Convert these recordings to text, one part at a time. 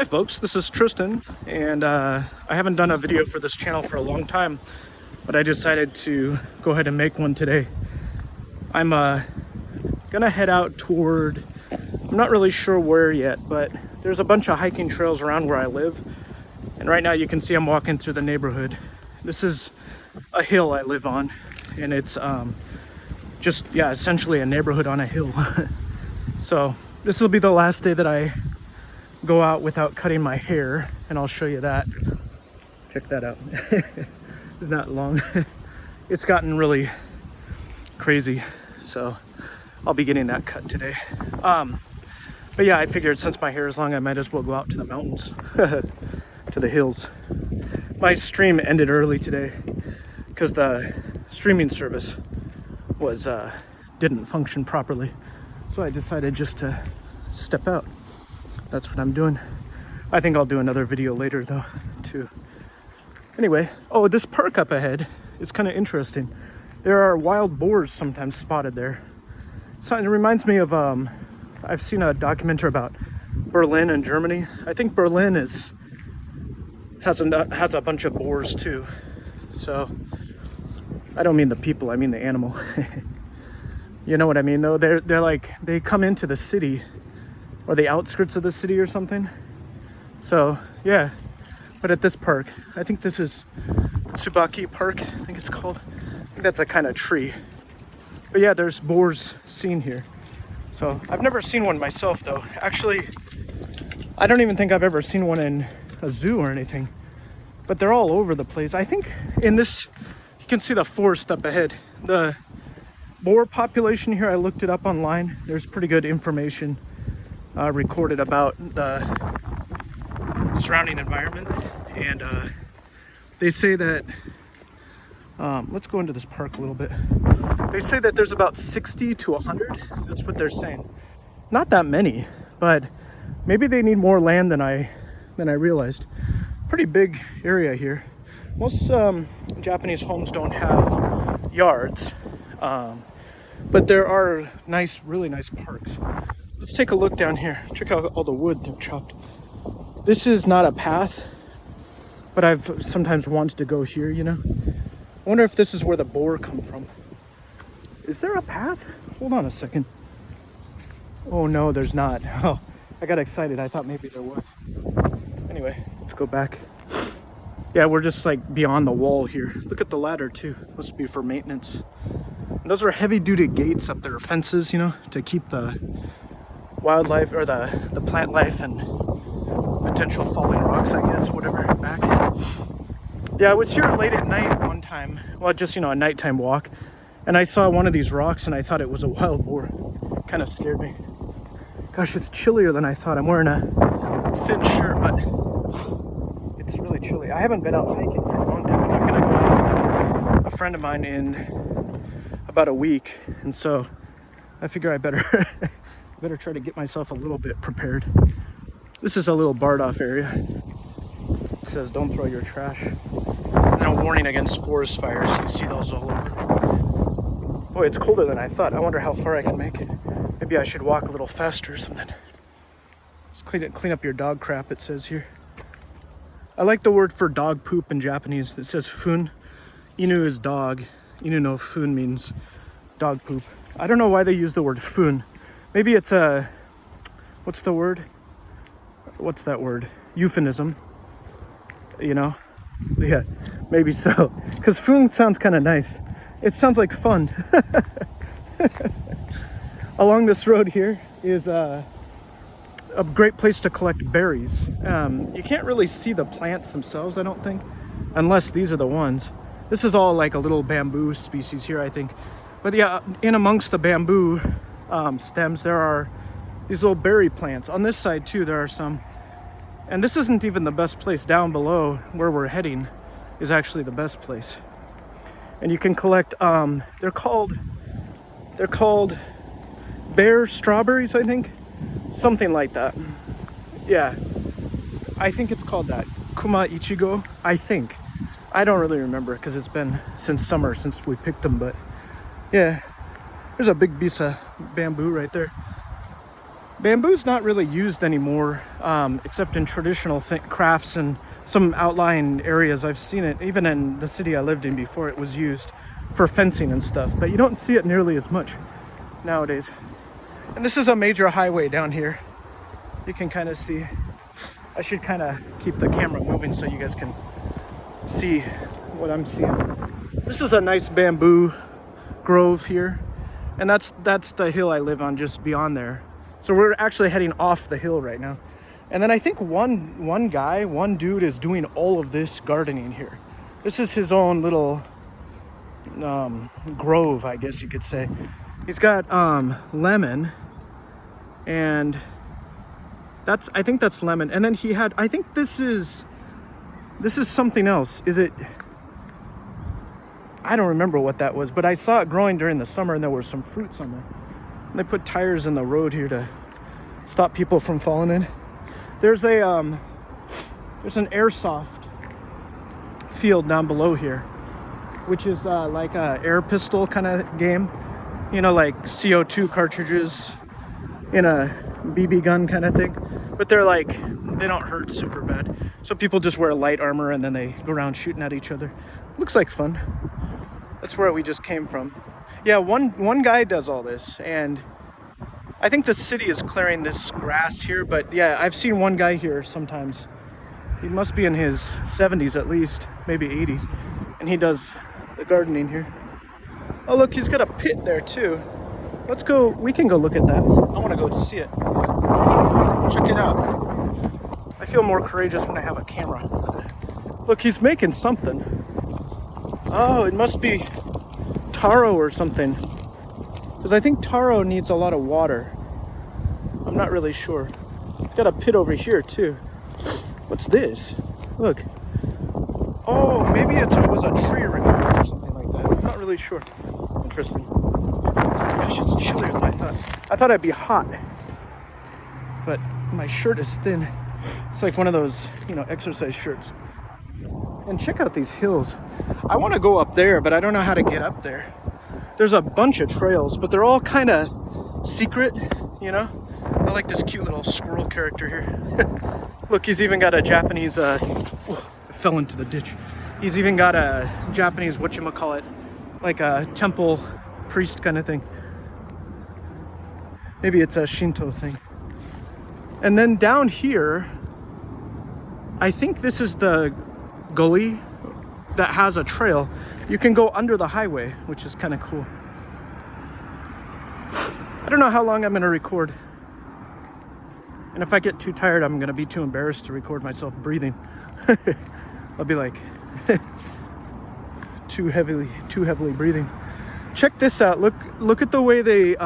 Hi folks, this is Tristan, and I haven't done a video for this channel for a long time, but I decided to go ahead and make one today. I'm gonna head out toward, I'm not really sure where yet, but there's a bunch of hiking trails around where I live, and right now you can see I'm walking through the neighborhood. This is a hill I live on, and it's just, yeah, essentially a neighborhood on a hill. So this will be the last day that I go out without cutting my hair, and I'll show you that. Check that out. It's not long. It's gotten really crazy, so I'll be getting that cut today. But yeah, I figured since my hair is long, I might as well go out to the mountains, to the hills. My stream ended early today because the streaming service was didn't function properly, so I decided just to step out. That's what I'm doing. I think I'll do another video later though, too. Anyway, oh, this park up ahead is kind of interesting. There are wild boars sometimes spotted there. So it reminds me of, I've seen a documentary about Berlin in Germany. I think Berlin has a bunch of boars too. So I don't mean the people, I mean the animal. You know what I mean though? They're like, they come into the city or the outskirts of the city or something. So yeah, but at this park, I think this is Tsubaki Park, I think it's called. I think that's a kind of tree. But yeah, there's boars seen here. So I've never seen one myself though. Actually, I don't even think I've ever seen one in a zoo or anything, but they're all over the place. I think in this, you can see the forest up ahead. The boar population here, I looked it up online. There's pretty good information recorded about the surrounding environment, and they say that let's go into this park a little bit. They say that there's about 60 to 100. That's what they're saying. Not that many, but maybe they need more land than I realized. Pretty big area here. Most Japanese homes don't have yards, but there are nice, really nice parks. Let's take a look down here. Check out all the wood they've chopped. This is not a path, but I've sometimes wanted to go here, you know. I wonder if this is where the boar come from. Is there a path? Hold on a second. Oh no, there's not. Oh, I got excited. I thought maybe there was. Anyway, let's go back. Yeah, we're just like beyond the wall here. Look at the ladder too. Must be for maintenance. And those are heavy-duty gates up there, fences, you know, to keep the wildlife or the plant life and potential falling rocks, I guess, whatever, back. Yeah, I was here late at night one time. Well, just, you know, a nighttime walk. And I saw one of these rocks and I thought it was a wild boar. Kind of scared me. Gosh, it's chillier than I thought. I'm wearing a thin shirt, but it's really chilly. I haven't been out hiking for a long time. I'm gonna go out with a friend of mine in about a week. And so I figure I better try to get myself a little bit prepared. This is a little barred off area. It says don't throw your trash. And a warning against forest fires. You see those all over. Boy, it's colder than I thought. I wonder how far I can make it. Maybe I should walk a little faster or something. Just clean up your dog crap, it says here. I like the word for dog poop in Japanese. It says fun. Inu is dog. Inu no fun means dog poop. I don't know why they use the word fun. Maybe it's a, what's the word? What's that word? Euphemism, you know? Yeah, maybe so. Because fun sounds kind of nice. It sounds like fun. Along this road here is a great place to collect berries. You can't really see the plants themselves, I don't think, unless these are the ones. This is all like a little bamboo species here, I think. But yeah, in amongst the bamboo stems, there are these little berry plants. On this side too, there are some. And this isn't even the best place. Down below where we're heading is actually the best place. And you can collect, they're called bear strawberries, I think. Something like that. Yeah, I think it's called that. Kuma Ichigo, I think. I don't really remember because it's been since summer since we picked them, but yeah. There's a big piece of bamboo right there. Bamboo's not really used anymore, except in traditional crafts and some outlying areas. I've seen it even in the city I lived in before. It was used for fencing and stuff, but you don't see it nearly as much nowadays. And this is a major highway down here. You can kind of see. I should kind of keep the camera moving so you guys can see what I'm seeing. This is a nice bamboo grove here, and that's the hill I live on just beyond there. So we're actually heading off the hill right now. And then I think one dude is doing all of this gardening here. This is his own little grove, I guess you could say. He's got lemon, and I think that's lemon. And then he had, I think this is something else. Is it? I don't remember what that was, but I saw it growing during the summer, and there were some fruits on there. And they put tires in the road here to stop people from falling in. There's an airsoft field down below here, which is like a air pistol kind of game. You know, like CO2 cartridges in a BB gun kind of thing. But they don't hurt super bad. So people just wear light armor and then they go around shooting at each other. Looks like fun. That's where we just came from. Yeah, one guy does all this, and I think the city is clearing this grass here, but yeah, I've seen one guy here sometimes. He must be in his 70s at least, maybe 80s, and he does the gardening here. Oh look, he's got a pit there too. Let's go, we can go look at that. I want to go see it. Check it out. I feel more courageous when I have a camera. Look, he's making something. Oh, it must be taro or something, because I think taro needs a lot of water. I'm not really sure. Got a pit over here too. What's this? Look. Oh, maybe it was a tree removal or something like that. I'm not really sure. Interesting. Gosh, it's chillier than I thought. I thought I'd be hot, but my shirt is thin. It's like one of those, exercise shirts. And check out these hills. I want to go up there, but I don't know how to get up there. There's a bunch of trails, but they're all kind of secret, I like this cute little squirrel character here. Look, he's even got a Japanese, I fell into the ditch. He's even got a Japanese, whatchamacallit, like a temple priest kind of thing. Maybe it's a Shinto thing. And then down here, I think this is the gully that has a trail. You can go under the highway, which is kind of cool. I don't know how long I'm going to record. And if I get too tired, I'm going to be too embarrassed to record myself breathing. I'll be like too heavily breathing. Check this out. Look at the way they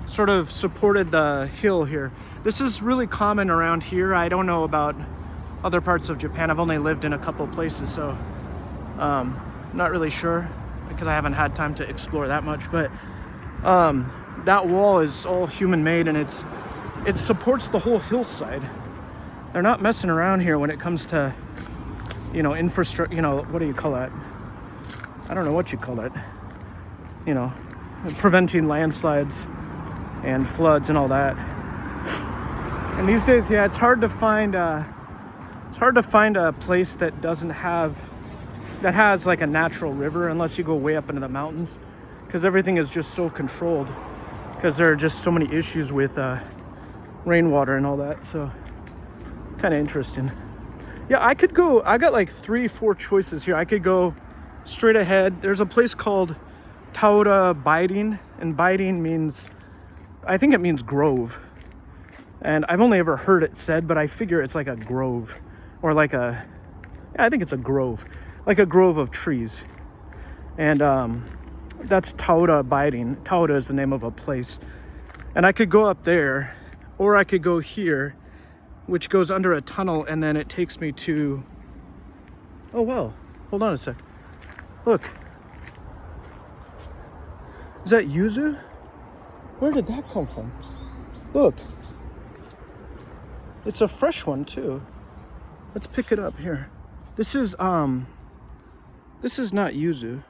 sort of supported the hill here. This is really common around here. I don't know about other parts of Japan. I've only lived in a couple places, so not really sure, because I haven't had time to explore that much. But that wall is all human-made, and it supports the whole hillside. They're not messing around here when it comes to, infrastructure. What do you call that? I don't know what you call it. Preventing landslides and floods and all that. And these days, yeah, it's hard to find a place that has like a natural river, unless you go way up into the mountains, because everything is just so controlled, because there are just so many issues with rainwater and all that. So kind of interesting. Yeah, I got like 3-4 choices here. I could go straight ahead. There's a place called Taura Biding, and Biding means, I think it means grove. And I've only ever heard it said, but I figure it's like a grove, or I think it's a grove, like a grove of trees. And that's Taura Biding. Taura is the name of a place. And I could go up there, or I could go here, which goes under a tunnel, and then it takes me to, oh wow, hold on a sec. Look. Is that yuzu? Where did that come from? Look. It's a fresh one too. Let's pick it up here. This is not yuzu.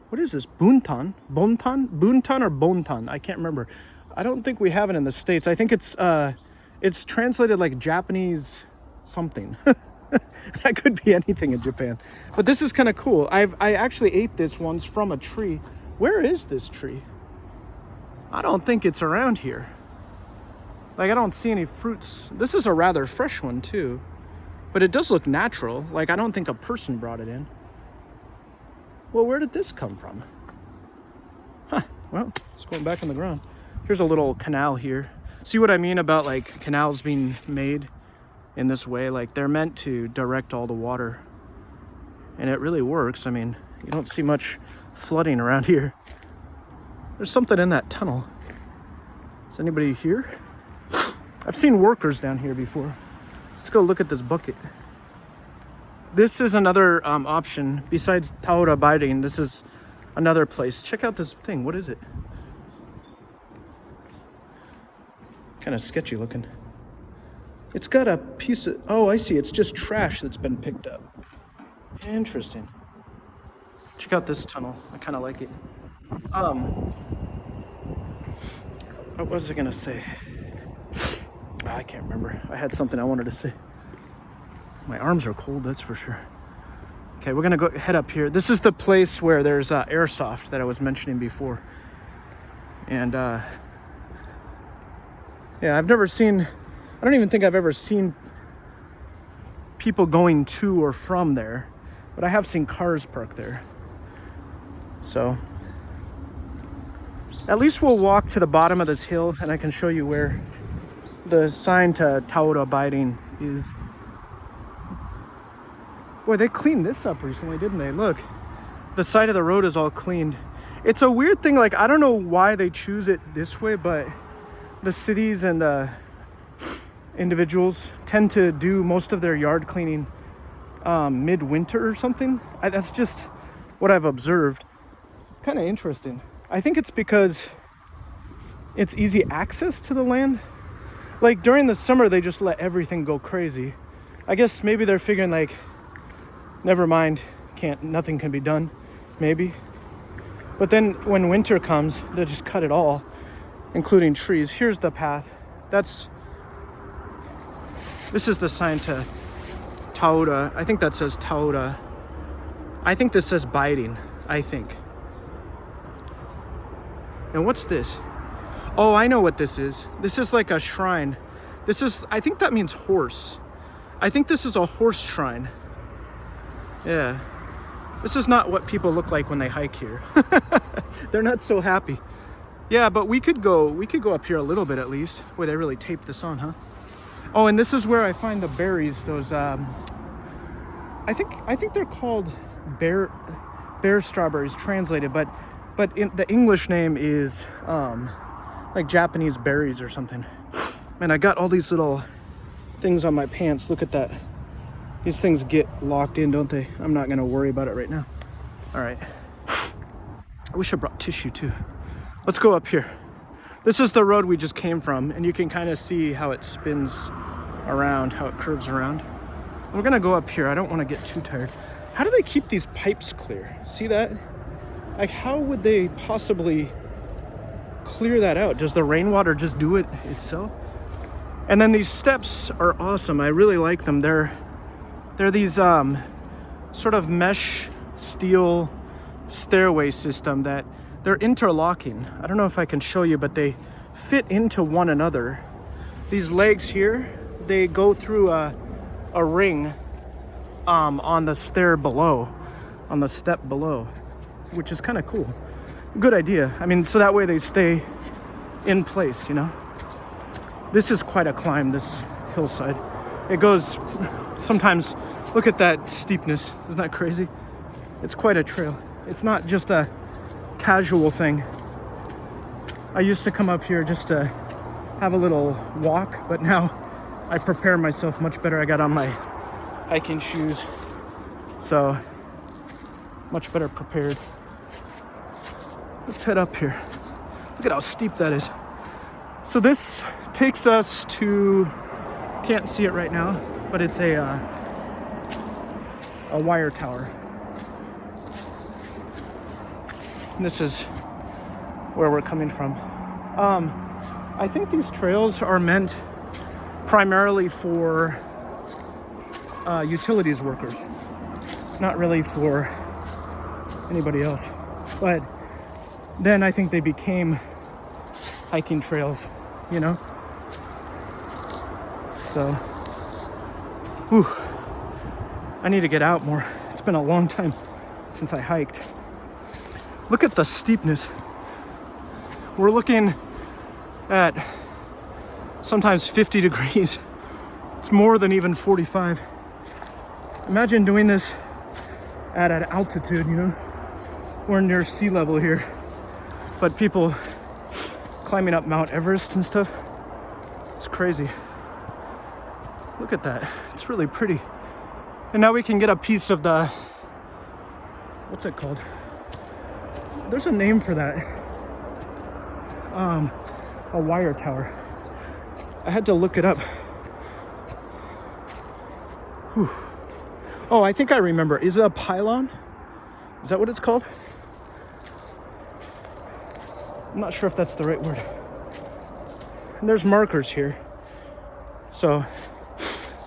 What is this? Buntan? Buntan or bontan? I can't remember. I don't think we have it in the States. I think it's translated like Japanese something. That could be anything in Japan. But this is kind of cool. I actually ate this once from a tree. Where is this tree? I don't think it's around here. Like, I don't see any fruits. This is a rather fresh one too. But it does look natural. Like, I don't think a person brought it in. Well, where did this come from? Huh, well, it's going back in the ground. Here's a little canal here. See what I mean about like canals being made in this way? Like, they're meant to direct all the water. And it really works. I mean, you don't see much flooding around here. There's something in that tunnel. Is anybody here? I've seen workers down here before. Let's go look at this bucket. This is another option. Besides Taura Biting, this is another place. Check out this thing. What is it? Kind of sketchy looking. It's got a piece of... Oh, I see. It's just trash that's been picked up. Interesting. Check out this tunnel. I kind of like it. What was I gonna say? I can't remember. I had something I wanted to say. My arms are cold, that's for sure. Okay, we're gonna go head up here. This is the place where there's airsoft that I was mentioning before. And yeah, I've never seen, I don't even think I've ever seen people going to or from there, but I have seen cars parked there. So at least we'll walk to the bottom of this hill and I can show you where the sign to Taura Biting is. Boy, they cleaned this up recently, didn't they? Look, the side of the road is all cleaned. It's a weird thing, like, I don't know why they choose it this way, but the cities and the individuals tend to do most of their yard cleaning midwinter or something. That's just what I've observed. Kind of interesting. I think it's because it's easy access to the land. Like, during the summer, they just let everything go crazy. I guess maybe they're figuring, like, never mind, nothing can be done, maybe. But then when winter comes, they just cut it all, including trees. Here's the path. This is the sign to Taura. I think that says Taura. I think this says Biting, I think. And what's this? Oh, I know what this is. This is like a shrine. I think that means horse. I think this is a horse shrine. Yeah. This is not what people look like when they hike here. They're not so happy. Yeah, but we could go up here a little bit at least. Where they really taped this on, huh? Oh, and this is where I find the berries, those I think they're called bear strawberries translated, but in the English name is like Japanese berries or something. Man, I got all these little things on my pants. Look at that. These things get locked in, don't they? I'm not gonna worry about it right now. All right. I wish I brought tissue too. Let's go up here. This is the road we just came from, and you can kind of see how it spins around, how it curves around. We're gonna go up here. I don't want to get too tired. How do they keep these pipes clear? See that? Like, how would they possibly clear that out? Does the rainwater just do it itself? And then these steps are awesome. I really like them. They're these sort of mesh steel stairway system that they're interlocking. I don't know if I can show you, but they fit into one another. These legs here, they go through a ring on the stair below, on the step below, which is kind of cool. Good idea. I mean, so that way they stay in place, you know. This is quite a climb, this hillside. It goes sometimes, look at that steepness. Isn't that crazy? It's quite a trail. It's not just a casual thing. I used to come up here just to have a little walk, but now I prepare myself much better. I got on my hiking shoes, so much better prepared. Let's head up here. Look at how steep that is. So this takes us to, can't see it right now, but it's a wire tower. And this is where we're coming from. I think these trails are meant primarily for utilities workers, not really for anybody else. But then I think they became hiking trails, you know? So, whew, I need to get out more. It's been a long time since I hiked. Look at the steepness. We're looking at sometimes 50 degrees. It's more than even 45. Imagine doing this at an altitude, you know? We're near sea level here, but people climbing up Mount Everest and stuff, it's crazy. Look at that. It's really pretty. And now we can get a piece of the, what's it called? There's a name for that. A wire tower. I had to look it up. Whew. Oh, I think I remember. Is it a pylon? Is that what it's called? I'm not sure if that's the right word. And there's markers here. So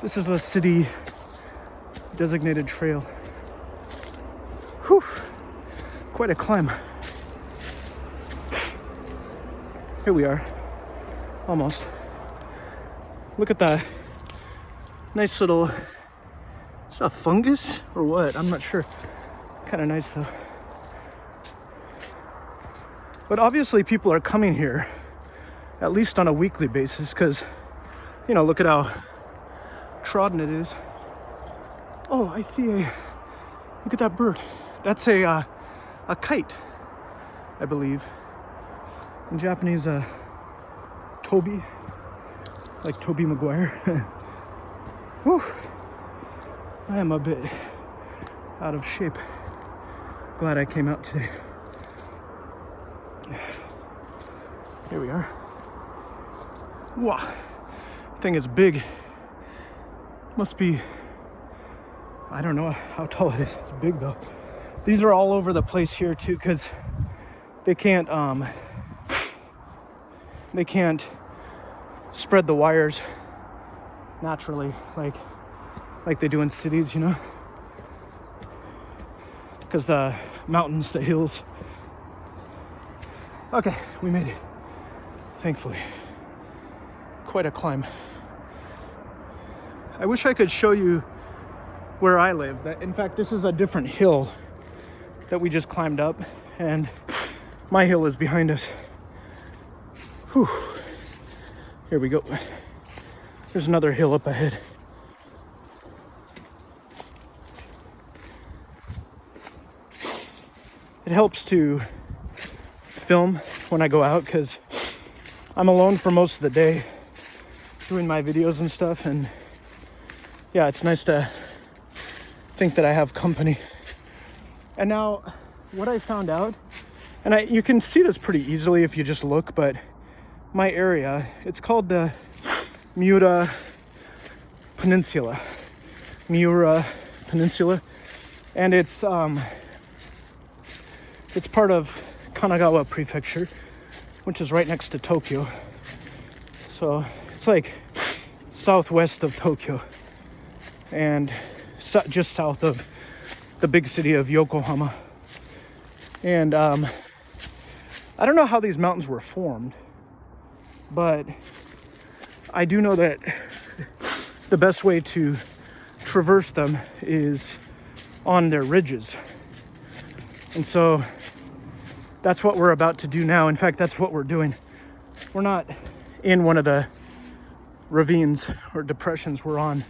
this is a city designated trail. Whew. Quite a climb. Here we are. Almost. Look at that nice little, is that a fungus or what? I'm not sure. Kind of nice though. But obviously people are coming here at least on a weekly basis because, you know, look at how trodden it is. Oh, I see a, look at that bird. That's a kite, I believe. In Japanese, Toby, like Toby Maguire. Whew. I am a bit out of shape. Glad I came out today. Here we are. Wow, thing is big. Must be, I don't know how tall it is. It's big though. These are all over the place here too, because they can't spread the wires naturally like they do in cities, you know, because the mountains, the hills. Okay, we made it, thankfully. Quite a climb. I wish I could show you where I live. In fact, this is a different hill that we just climbed up, and my hill is behind us. Whew. Here we go. There's another hill up ahead. It helps to film when I go out because I'm alone for most of the day doing my videos and stuff, and yeah, it's nice to think that I have company. And now what I found out, and you can see this pretty easily if you just look, but my area, it's called the Miura Peninsula. Miura Peninsula. And it's part of Kanagawa Prefecture, which is right next to Tokyo. So it's like southwest of Tokyo and just south of the big city of Yokohama. And I don't know how these mountains were formed, but I do know that the best way to traverse them is on their ridges. And so that's what we're about to do now. In fact, that's what we're doing. We're not in one of the ravines or depressions. We're on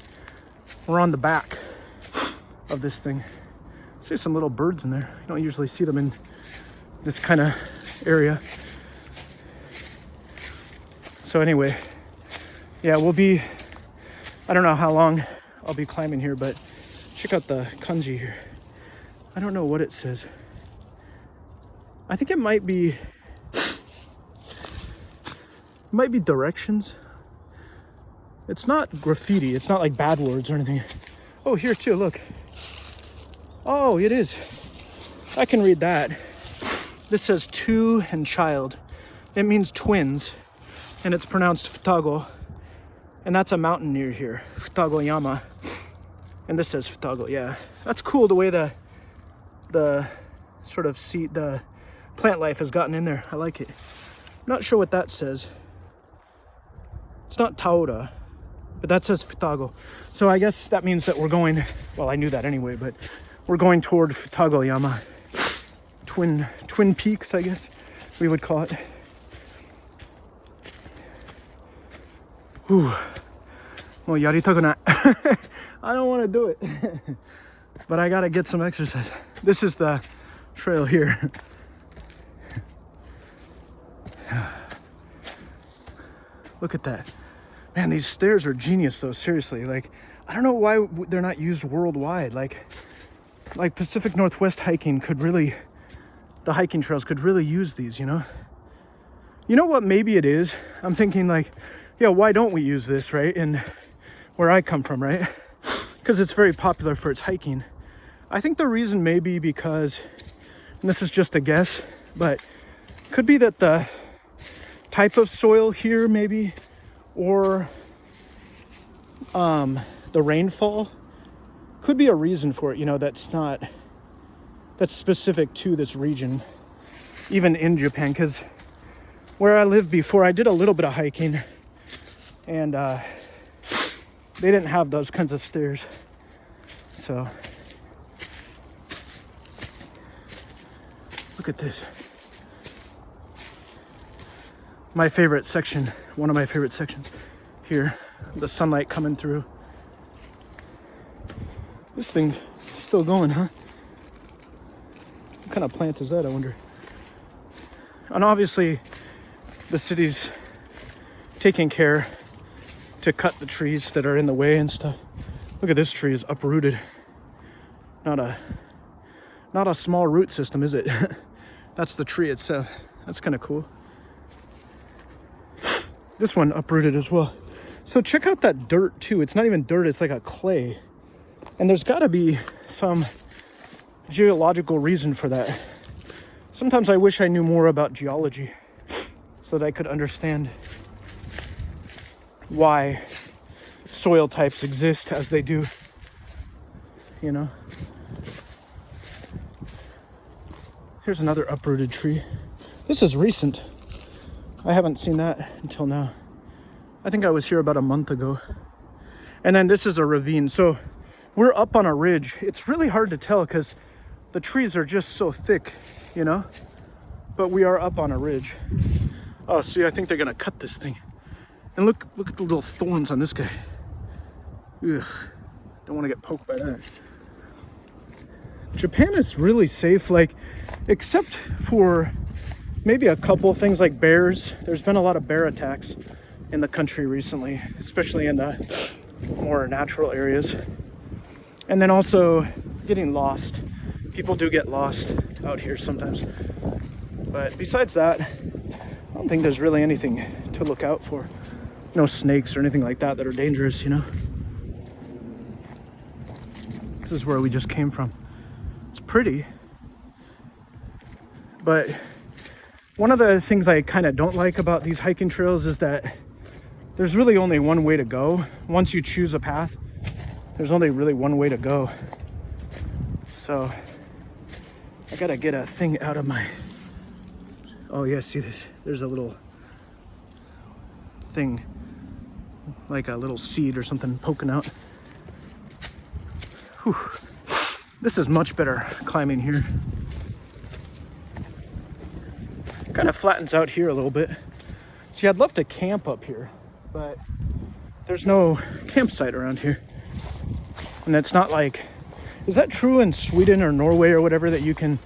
the back of this thing. See some little birds in there. You don't usually see them in this kind of area. So anyway, yeah, I don't know how long I'll be climbing here, but check out the kanji here. I don't know what it says. I think it might be directions. It's not graffiti. It's not like bad words or anything. Oh, here too, look. Oh, it is. I can read that. This says two and child. It means twins. and it's pronounced Futago. And that's a mountain near here, Futago Yama. And this says Futago, yeah. That's cool the way the sort of the plant life has gotten in there. I like it. Not sure what that says. It's not Taura, but that says Futago. So I guess that means that we're going, well, I knew that anyway, but we're going toward Futago Yama. Twin peaks, I guess we would call it. Whew. Well, yaritaku na. I don't want to do it. But I gotta get some exercise. This is the trail here. Look at that. Man, these stairs are genius though, seriously. Like, I don't know why they're not used worldwide. Like Pacific Northwest hiking could really, the hiking trails could really use these, you know? You know what maybe it is? I'm thinking like, yeah, why don't we use this, right? And where I come from, right? Because it's very popular for its hiking. I think the reason may be because, and this is just a guess, but could be that the type of soil here maybe, or the rainfall could be a reason for it, you know, that's specific to this region, even in Japan. Because where I lived before, I did a little bit of hiking, and they didn't have those kinds of stairs. So look at this. My favorite section, one of my favorite sections here, the sunlight coming through. This thing's still going, huh? What kind of plant is that, I wonder? And obviously the city's taking care to cut the trees that are in the way and stuff. Look at this tree, is uprooted. Not a small root system, is it? That's the tree itself. That's kind of cool. This one uprooted as well. So check out that dirt too. It's not even dirt, it's like a clay. And there's gotta be some geological reason for that. Sometimes I wish I knew more about geology so that I could understand why soil types exist as they do, you know? Here's another uprooted tree. This is recent. I haven't seen that until now. I think I was here about a month ago. And then this is a ravine. So we're up on a ridge. It's really hard to tell because the trees are just so thick, you know? But we are up on a ridge. Oh, see, I think they're gonna cut this thing. And look at the little thorns on this guy. Ugh, don't want to get poked by that. Japan is really safe, like, except for maybe a couple things like bears. There's been a lot of bear attacks in the country recently, especially in the more natural areas. And then also getting lost. People do get lost out here sometimes. But besides that, I don't think there's really anything to look out for. No snakes or anything like that that are dangerous, you know? This is where we just came from. It's pretty. But one of the things I kind of don't like about these hiking trails is that there's really only one way to go. Once you choose a path, there's only really one way to go. So I gotta get a thing out of my, oh yeah, see this? There's a little thing, like a little seed or something poking out. Whew. This is much better climbing here. Kind of flattens out here a little bit. See, I'd love to camp up here, but there's no campsite around here. And it's not like, is that true in Sweden or Norway or whatever, that you can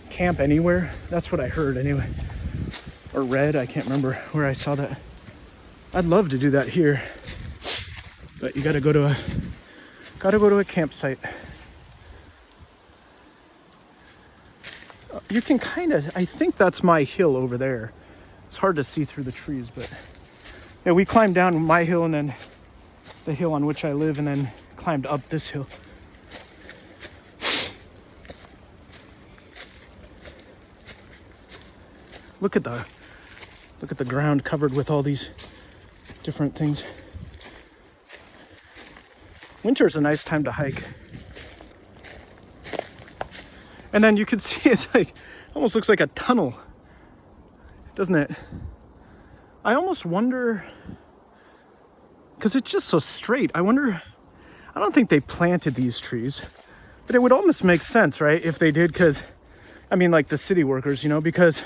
camp anywhere? That's what I heard anyway, or read. I can't remember where I saw that. I'd love to do that here, but you gotta go to a campsite. You can kind of, I think that's my hill over there. It's hard to see through the trees, but yeah, we climbed down my hill and then the hill on which I live, and then climbed up this hill. Look at Look at the ground covered with all these different things. Winter's a nice time to hike. And then you can see it's like, almost looks like a tunnel, doesn't it? I almost wonder, because it's just so straight, I don't think they planted these trees, but it would almost make sense, right? If they did, because, I mean, like the city workers, you know, because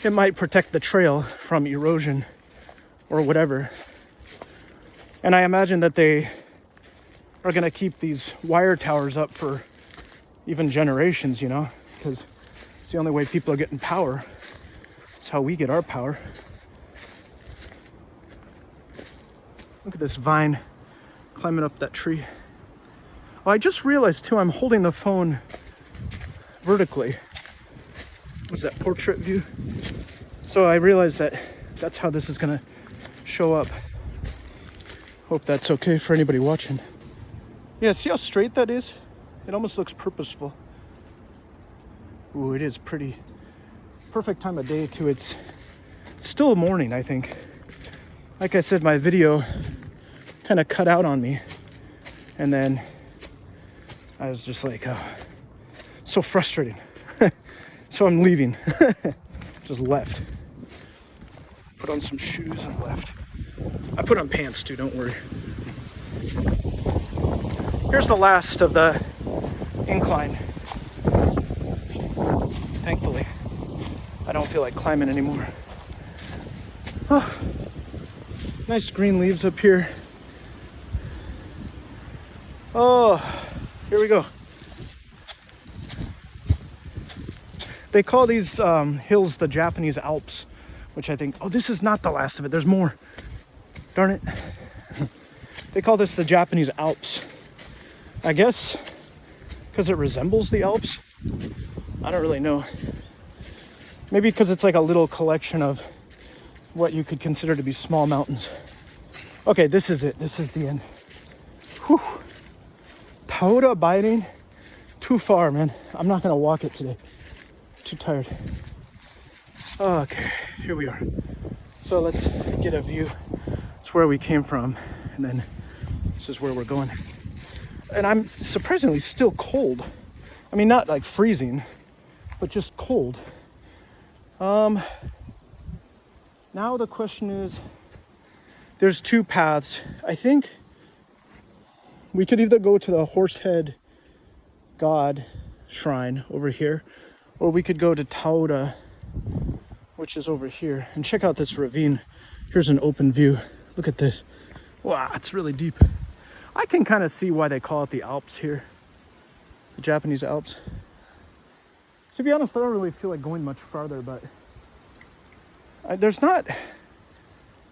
it might protect the trail from erosion or whatever. And I imagine that they are going to keep these wire towers up for even generations, you know, because it's the only way people are getting power. It's how we get our power. Look at this vine climbing up that tree. Oh, I just realized too, I'm holding the phone vertically. What's that, portrait view? So I realized that that's how this is gonna show up. Hope that's okay for anybody watching. Yeah, see how straight that is? It almost looks purposeful. Ooh, it is pretty. Perfect time of day too. It's still morning, I think. Like I said, my video kind of cut out on me. And then I was just like, oh, so frustrating. So I'm leaving. Just left. Put on some shoes and left. I put on pants too, don't worry. Here's the last of the incline. Thankfully, I don't feel like climbing anymore. Oh, nice green leaves up here. Oh, here we go. They call these hills the Japanese Alps, which I think, oh, this is not the last of it. There's more. Darn it. They call this the Japanese Alps. I guess because it resembles the Alps. I don't really know. Maybe because it's like a little collection of what you could consider to be small mountains. Okay, this is it. This is the end. Whew. Taura biting. Too far, man. I'm not going to walk it today. Too tired. Okay, here we are. So let's get a view. It's where we came from. And then this is where we're going. And I'm surprisingly still cold. I mean, not like freezing, but just cold. Now the question is, there's two paths. I think we could either go to the Horsehead God shrine over here, or we could go to Taura, which is over here, and check out this ravine. Here's an open view. Look at this. Wow, it's really deep. I can kind of see why they call it the Alps here, the Japanese Alps. To be honest, I don't really feel like going much farther, but there's not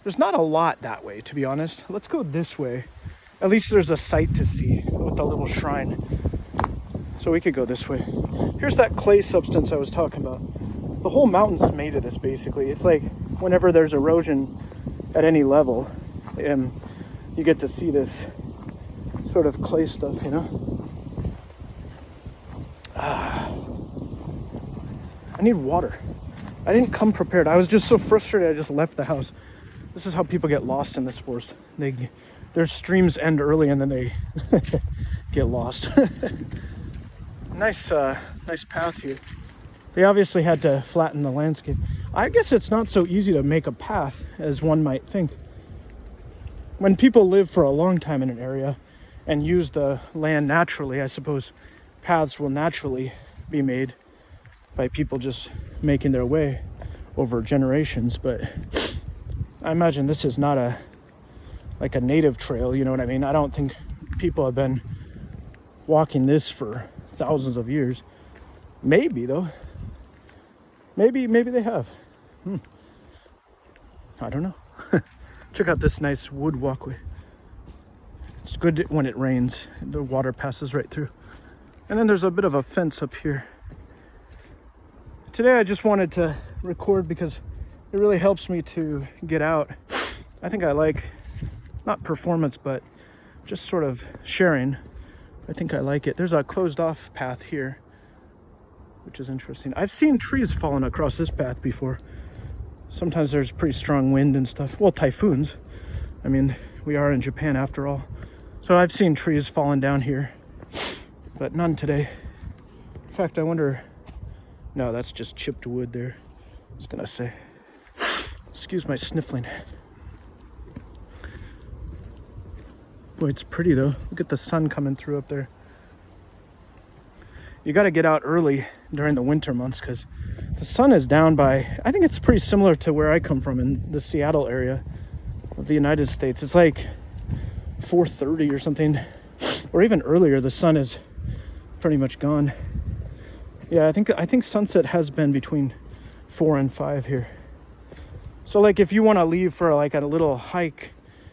a lot that way, to be honest. Let's go this way. At least there's a sight to see with the little shrine. So we could go this way. Here's that clay substance I was talking about. The whole mountain's made of this, basically. It's like whenever there's erosion at any level, you get to see this sort of clay stuff, you know? I need water. I didn't come prepared. I was just so frustrated I just left the house. This is how people get lost in this forest. Their streams end early and then they get lost. Nice path here. They obviously had to flatten the landscape. I guess it's not so easy to make a path as one might think. When people live for a long time in an area and use the land naturally, I suppose paths will naturally be made by people just making their way over generations. But I imagine this is not like a native trail, you know what I mean? I don't think people have been walking this for thousands of years. Maybe though. Maybe they have. I don't know. Check out this nice wood walkway. It's good when it rains. The water passes right through. And then there's a bit of a fence up here. Today I just wanted to record because it really helps me to get out. I think I like, not performance, but just sort of sharing. I think I like it. There's a closed off path here, which is interesting. I've seen trees falling across this path before. sometimes there's pretty strong wind and stuff. Well, typhoons. I mean, we are in Japan after all. So I've seen trees falling down here, but none today. In fact, I wonder, no, that's just chipped wood there. I was gonna say, excuse my sniffling. Boy, it's pretty though. Look at the sun coming through up there. You got to get out early during the winter months because the sun is down by, I think it's pretty similar to where I come from in the Seattle area of the United States. It's like 4:30 or something, or even earlier. The sun is pretty much gone. Yeah, I think sunset has been between 4 and 5 here. So like if you want to leave for like a little hike,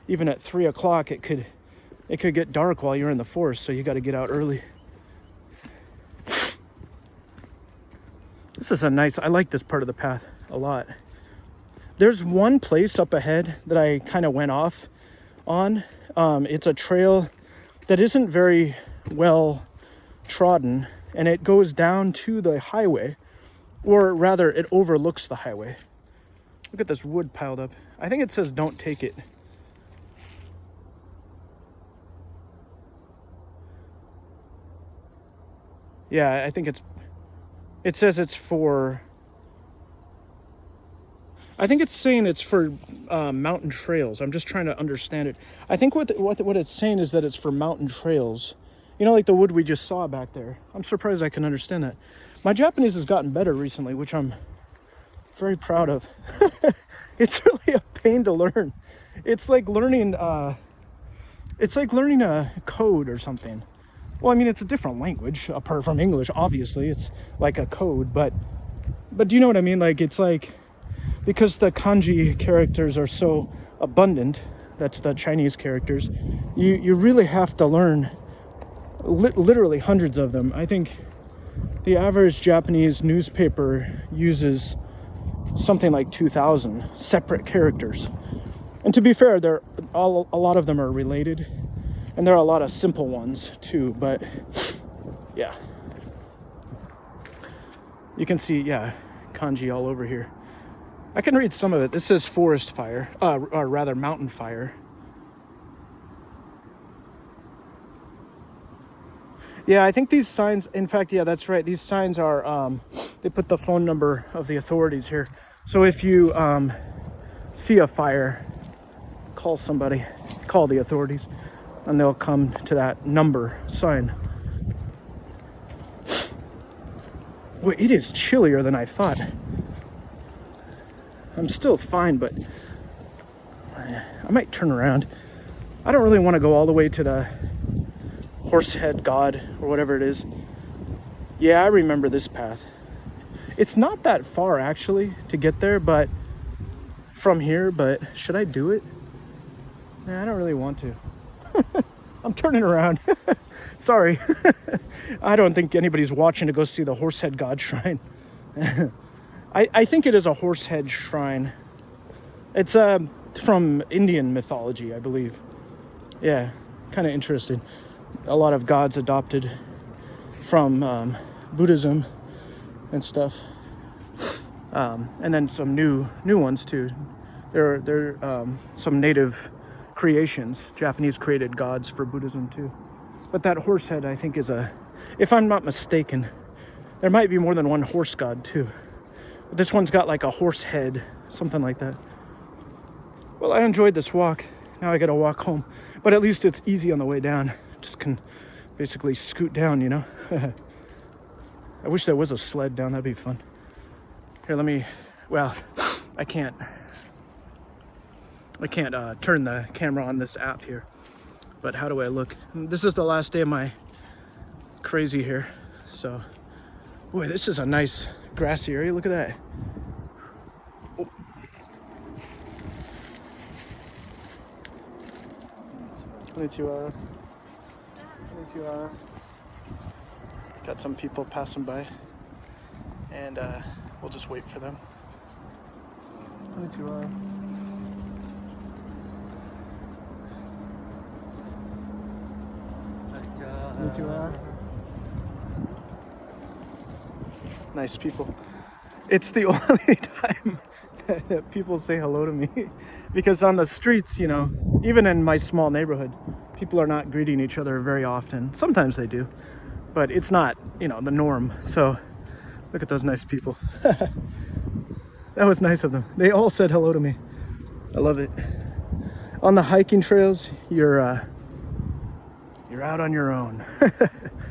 even at 3 o'clock, it could get dark while you're in the forest, so you got to get out early. This is I like this part of the path a lot. There's one place up ahead that I kind of went off on. It's a trail that isn't very well trodden, and it goes down to the highway, or rather it overlooks the highway. Look at this wood piled up. I think it says don't take it. Yeah, I think it says it's for, I think it's saying it's for mountain trails. I'm just trying to understand it. I think what it's saying is that it's for mountain trails. You know, like the wood we just saw back there. I'm surprised I can understand that. My Japanese has gotten better recently, which I'm very proud of. It's really a pain to learn. It's like learning a code or something. Well, I mean, it's a different language apart from English, obviously. It's like a code, but do you know what I mean? Like, it's like, because the kanji characters are so abundant, that's the Chinese characters, you really have to learn literally hundreds of them. I think the average Japanese newspaper uses something like 2,000 separate characters. And to be fair, a lot of them are related. And there are a lot of simple ones too, but yeah. You can see, yeah, kanji all over here. I can read some of it. This says forest fire, or rather mountain fire. Yeah, I think these signs, in fact, yeah, that's right. These signs are, they put the phone number of the authorities here. So if you see a fire, call somebody, call the authorities, and they'll come to that number sign. Well, it is chillier than I thought. I'm still fine, but I might turn around. I don't really want to go all the way to the Horsehead God or whatever it is. Yeah, I remember this path. It's not that far actually to get there, but from here, but should I do it? Nah, I don't really want to. I'm turning around. Sorry. I don't think anybody's watching to go see the Horsehead God shrine. I think it is a horsehead shrine. It's from Indian mythology, I believe. Yeah, kind of interesting. A lot of gods adopted from Buddhism and stuff. And then some new ones too. There are some native creations, Japanese created gods for Buddhism too. But that horse head, I think, is if I'm not mistaken, there might be more than one horse god too. But this one's got like a horse head, something like that. Well, I enjoyed this walk. Now I gotta walk home. But at least it's easy on the way down. Just can basically scoot down, you know? I wish there was a sled down, that'd be fun. Here, well, I can't turn the camera on this app here, but how do I look? This is the last day of my crazy here, so boy, this is a nice grassy area. Look at that. Oh. Konnichiwa. Konnichiwa. Got some people passing by, and we'll just wait for them. Konnichiwa. Nice people. It's the only time that people say hello to me. Because on the streets, you know, even in my small neighborhood, people are not greeting each other very often. Sometimes they do, but it's not, you know, the norm. So look at those nice people. That was nice of them. They all said hello to me. I love it. On the hiking trails, you're out on your own.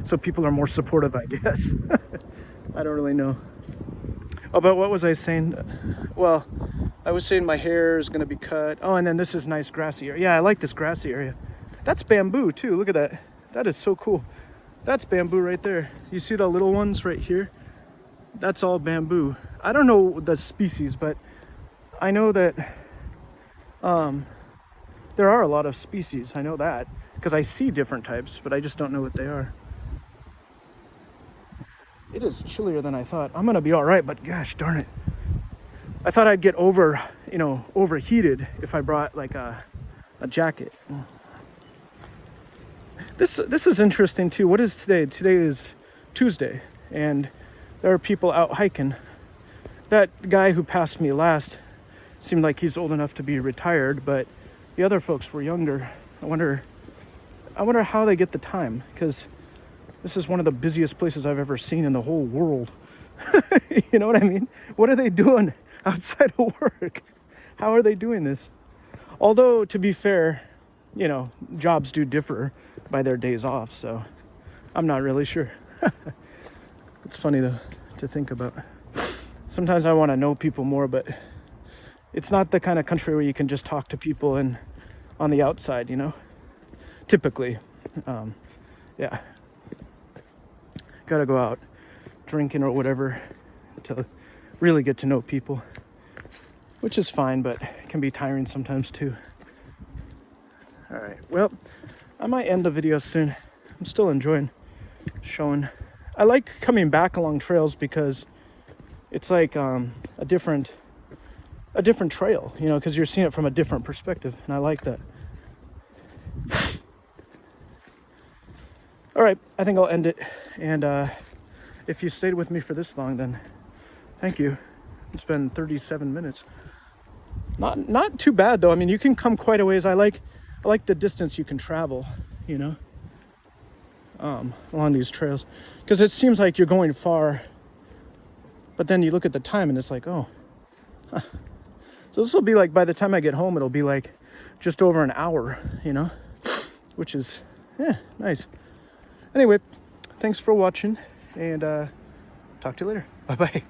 So people are more supportive, I guess. I don't really know. Oh, but what was I saying? Well, I was saying my hair is gonna be cut. Oh, and then this is nice grassy area. Yeah, I like this grassy area. That's bamboo too. Look at that. That is so cool. That's bamboo right there. You see the little ones right here? That's all bamboo. I don't know the species, but I know that there are a lot of species. I know that because I see different types, but I just don't know what they are. It is chillier than I thought. I'm gonna be all right, but gosh darn it. I thought I'd get overheated if I brought like a jacket. This is interesting too. What is today? Today is Tuesday, and there are people out hiking. That guy who passed me last seemed like he's old enough to be retired, but the other folks were younger. I wonder how they get the time, because this is one of the busiest places I've ever seen in the whole world. You know what I mean? What are they doing outside of work? How are they doing this? Although, to be fair, you know, jobs do differ by their days off, so I'm not really sure. It's funny though to think about. Sometimes I want to know people more, but it's not the kind of country where you can just talk to people and on the outside, you know, typically. Yeah, gotta go out drinking or whatever to really get to know people, which is fine, but it can be tiring sometimes too. All right, well, I might end the video soon. I'm still enjoying showing. I like coming back along trails because it's like a different trail, you know, because you're seeing it from a different perspective, and I like that. All right, I think I'll end it, and if you stayed with me for this long, then thank you. It's been 37 minutes. Not too bad though. I mean, you can come quite a ways. I like the distance you can travel, you know, along these trails, because it seems like you're going far, but then you look at the time and it's like, oh, huh. So this will be like, by the time I get home, it'll be like just over an hour, you know, which is, yeah, nice. Anyway, thanks for watching, and talk to you later. Bye-bye.